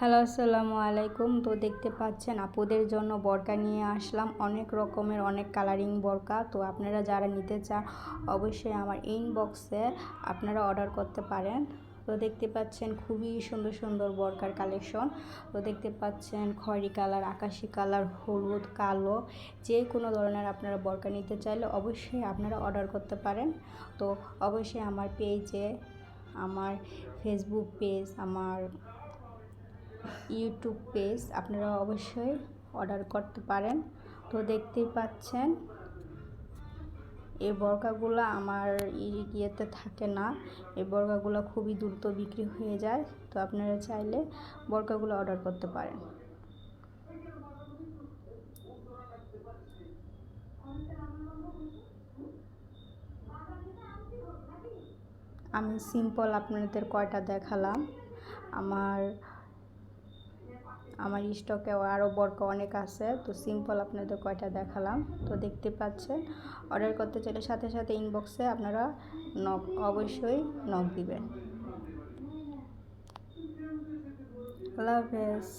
Hello, আসসালামু আলাইকুম। তো দেখতে পাচ্ছেন আপুদের জন্য বোরকা নিয়ে আসলাম, অনেক রকমের অনেক কালারিং বোরকা। তো আপনারা যারা নিতে চান অবশ্যই আমার ইনবক্সে আপনারা অর্ডার করতে পারেন। তো দেখতে পাচ্ছেন খুবই সুন্দর সুন্দর বোরকার কালেকশন। তো দেখতে পাচ্ছেন খয়েরি কালার, আকাশি কালার, হলুদ, কালো, যে কোনো ধরনের আপনারা বোরকা নিতে চাইলে অবশ্যই আপনারা অর্ডার করতে পারেন। তো অবশ্যই আমার পেজে, আমার ফেসবুক পেজ, আমার ইউটিউব পেজ আপনারা অবশ্যই অর্ডার করতে পারেন। তো দেখতেই পাচ্ছেন এই বোরকাগুলো আমার ইয়েতে থাকে না, এই বোরকাগুলো খুবই দ্রুত বিক্রি হয়ে যায়। তো আপনারা চাইলে বোরকাগুলো অর্ডার করতে পারেন। আমি সিম্পল আপনাদের কয়টা দেখালাম। আমার আমার স্টকে আরও বোরকা অনেক আছে। তো সিম্পল আপনাদের কয়টা দেখালাম। তো দেখতে পাচ্ছেন অর্ডার করতে চাইলে সাথে সাথে ইনবক্সে আপনারা অবশ্যই নক দিবেন। আল্লাহ হাফেজ।